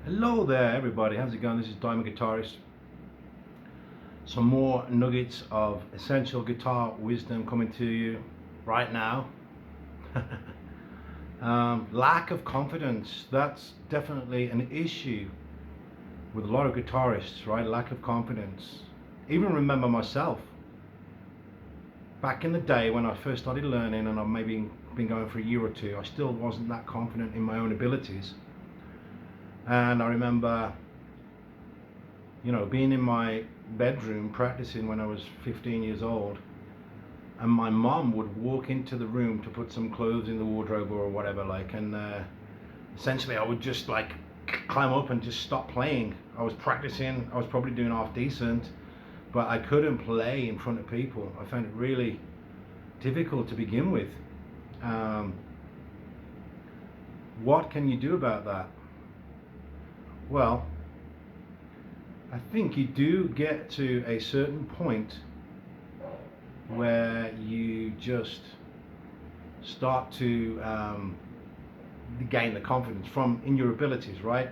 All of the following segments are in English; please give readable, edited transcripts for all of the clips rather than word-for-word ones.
Hello there, everybody. How's it going? This is Diamond Guitarist. Some more nuggets of essential guitar wisdom coming to you right now. Lack of confidence. That's definitely an issue with a lot of guitarists, right? Lack of confidence. Even remember myself back in the day when I first started learning, and I've maybe been going for a year or two. I still wasn't that confident in my own abilities, and I remember being in my bedroom practicing when I was 15 years old, and my mom would walk into the room to put some clothes in the wardrobe or whatever, and essentially I would just climb up and just stop playing. I was practicing, I was probably doing half decent, but I couldn't play in front of people. I found it really difficult to begin with. Um, what can you do about that? Well, I think you do get to a certain point where you just start to gain the confidence from in your abilities, right?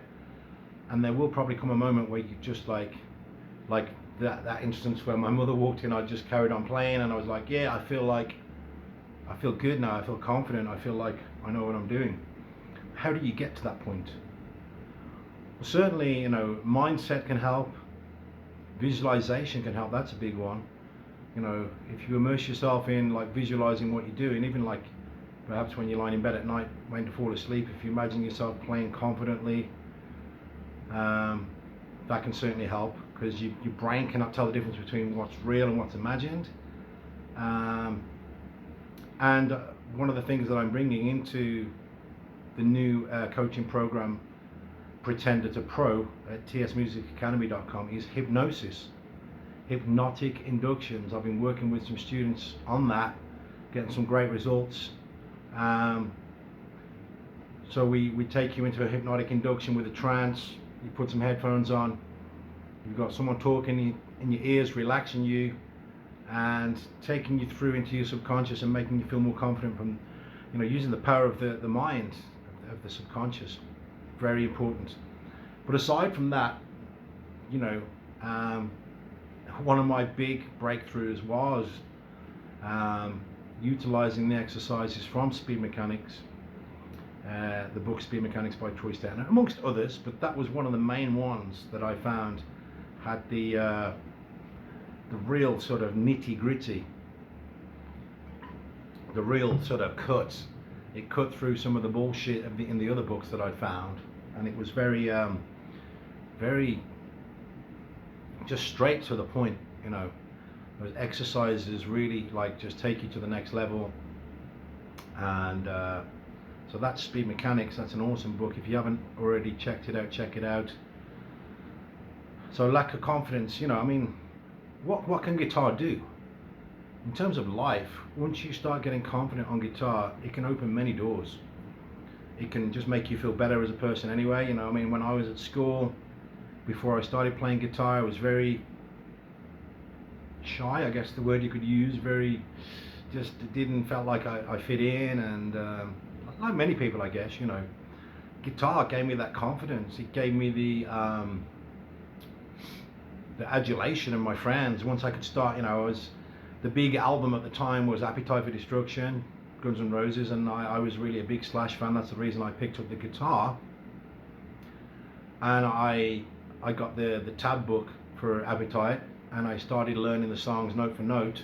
And there will probably come a moment where you just like that instance where my mother walked in, I just carried on playing, and I was like, yeah, I feel good now. I feel confident. I feel like I know what I'm doing. How do you get to that point? Well, certainly, mindset can help. Visualization can help. That's a big one. If you immerse yourself in visualizing what you're doing, even perhaps when you're lying in bed at night waiting to fall asleep, if you imagine yourself playing confidently, that can certainly help, because your brain cannot tell the difference between what's real and what's imagined. And one of the things that I'm bringing into the new coaching program, Pretender to Pro, at tsmusicacademy.com, is hypnosis, hypnotic inductions. I've been working with some students on that, getting some great results. So we take you into a hypnotic induction with a trance. You put some headphones on, you've got someone talking in your ears, relaxing you and taking you through into your subconscious and making you feel more confident from using the power of the mind, of the subconscious. Very important. But aside from that, one of my big breakthroughs was utilizing the exercises from Speed Mechanics, the book Speed Mechanics by Troy Stettner, amongst others, but that was one of the main ones that I found had the real sort of nitty gritty, the real sort of cut. It cut through some of the bullshit in the other books that I'd found, and it was very just straight to the point. Those exercises really just take you to the next level. And so that's Speed Mechanics. That's an awesome book. If you haven't already checked it out, check it out. So lack of confidence, what can guitar do? In terms of life, once you start getting confident on guitar, it can open many doors. It can just make you feel better as a person anyway. When I was at school, before I started playing guitar, I was very shy, I guess the word you could use. Very, just didn't felt like I fit in, and like many people, I guess, guitar gave me that confidence. It gave me the adulation of my friends. Once I could start, the big album at the time was Appetite for Destruction, Guns N' Roses, and I was really a big Slash fan. That's the reason I picked up the guitar, and I got the tab book for Appetite, and I started learning the songs note for note.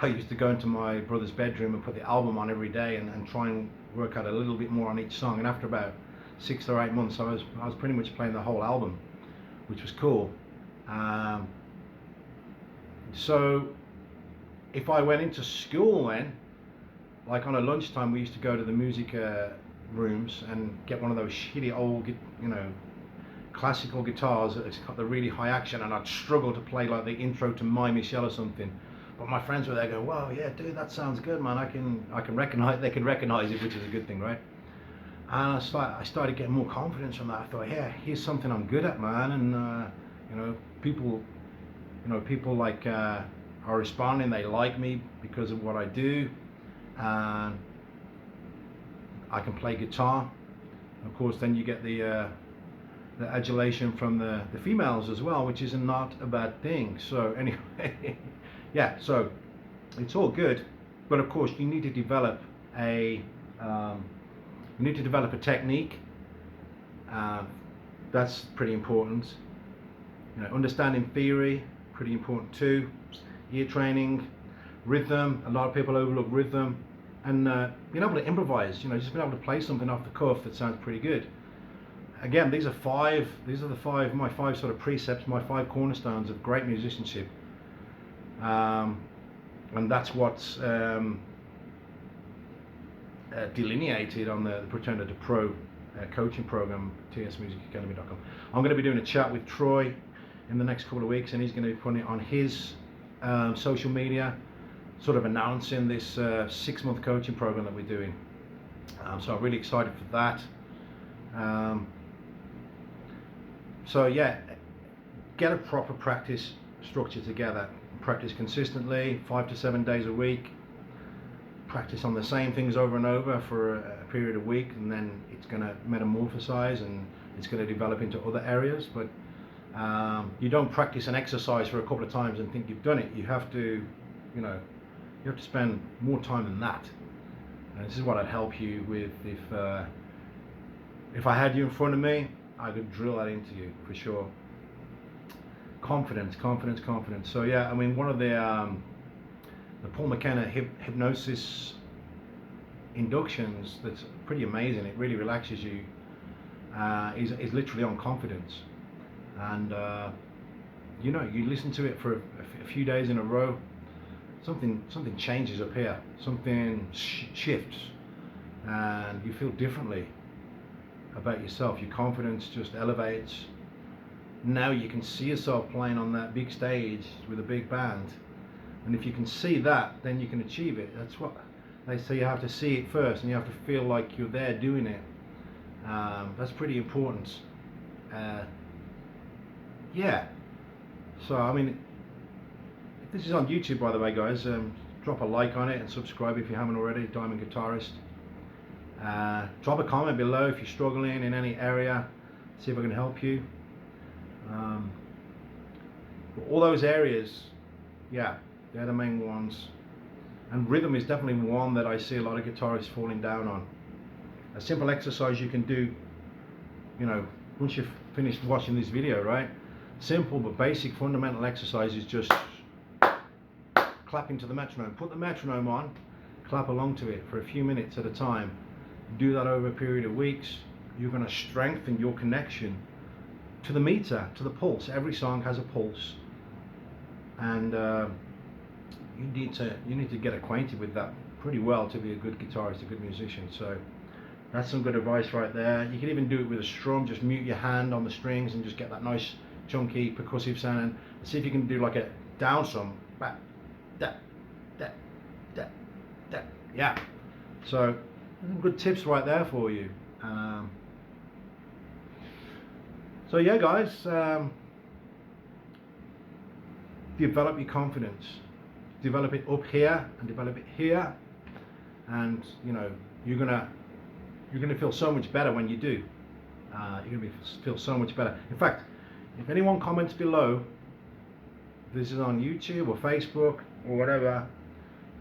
I used to go into my brother's bedroom and put the album on every day and try and work out a little bit more on each song, and after about 6 or 8 months I was pretty much playing the whole album, which was cool. So if I went into school then, on a lunchtime, we used to go to the music rooms and get one of those shitty old, classical guitars that's got the really high action, and I'd struggle to play the intro to My Michelle or something. But my friends were there going, "Wow, yeah, dude, that sounds good, man. I can recognize." They could recognize it, which is a good thing, right? And I started getting more confidence from that. I thought, yeah, here's something I'm good at, man. And people are responding. They like me because of what I do, and I can play guitar. Of course, then you get the the adulation from the females as well, which is not a bad thing. So anyway, yeah, so it's all good, but of course you need to develop a technique. That's pretty important. You know, understanding theory, pretty important too. Ear training, rhythm. A lot of people overlook rhythm, and being able to improvise. You know, just being able to play something off the cuff that sounds pretty good. Again, these are my five sort of precepts, my 5 cornerstones of great musicianship, and that's what's delineated on the Pretender to Pro coaching program, tsmusicacademy.com. I'm going to be doing a chat with Troy in the next couple of weeks, and he's going to be putting it on his social media, sort of announcing this 6-month coaching program that we're doing. So I'm really excited for that. So yeah, get a proper practice structure together. Practice consistently, 5 to 7 days a week. Practice on the same things over and over for a period of week, and then it's going to metamorphosize and it's going to develop into other areas. But you don't practice an exercise for a couple of times and think you've done it. You have to, you know, you have to spend more time than that. And this is what I'd help you with if I had you in front of me. I could drill that into you for sure. Confidence. So yeah, I mean, one of the Paul McKenna hypnosis inductions that's pretty amazing. It really relaxes you. Is literally on confidence, and you know, you listen to it for a few days in a row, something changes up here. Something shifts, and you feel differently about yourself. Your confidence just elevates. Now you can see yourself playing on that big stage with a big band, and if you can see that, then you can achieve it. That's what they say, you have to see it first and you have to feel like you're there doing it. That's pretty important. Yeah, so I mean, if this is on YouTube, by the way, guys, drop a like on it and subscribe if you haven't already. Diamond Guitarist. Drop a comment below if you're struggling in any area, see if I can help you. All those areas, yeah, they're the main ones. And rhythm is definitely one that I see a lot of guitarists falling down on. A simple exercise you can do, you know, once you've finished watching this video, right? Simple but basic fundamental exercise is just clapping to the metronome. Put the metronome on, clap along to it for a few minutes at a time. Do that over a period of weeks. You're going to strengthen your connection to the meter, to the pulse. Every song has a pulse, and you need to get acquainted with that pretty well to be a good guitarist, a good musician. So that's some good advice right there. You can even do it with a strum. Just mute your hand on the strings and just get that nice chunky percussive sound, and see if you can do like a down strum. Back, da, da, da, da. Yeah. So some good tips right there for you. So yeah, guys, develop your confidence. Develop it up here and develop it here, and you know, you're gonna feel so much better when you do. You're gonna feel so much better. In fact, if anyone comments below, this is on YouTube or Facebook or whatever,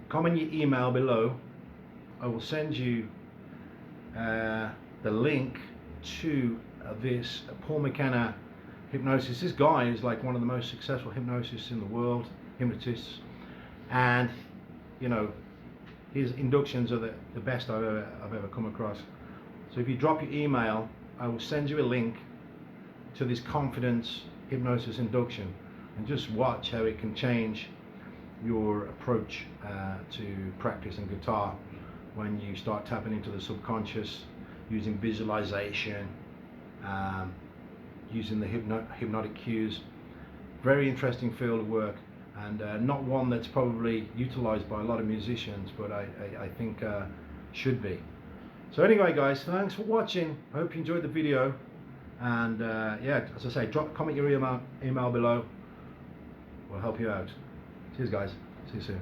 comment your email below. I will send you the link to this Paul McKenna hypnosis. This guy is like one of the most successful hypnotists in the world, hypnotists, and you know, his inductions are the best I've ever come across. So if you drop your email, I will send you a link to this confidence hypnosis induction, and just watch how it can change your approach to practice and guitar when you start tapping into the subconscious, using visualization, using the hypnotic cues. Very interesting field of work, and not one that's probably utilized by a lot of musicians, but I think should be. So anyway, guys, thanks for watching. I hope you enjoyed the video, and yeah, as I say, comment your email below. We'll help you out. Cheers, guys. See you soon.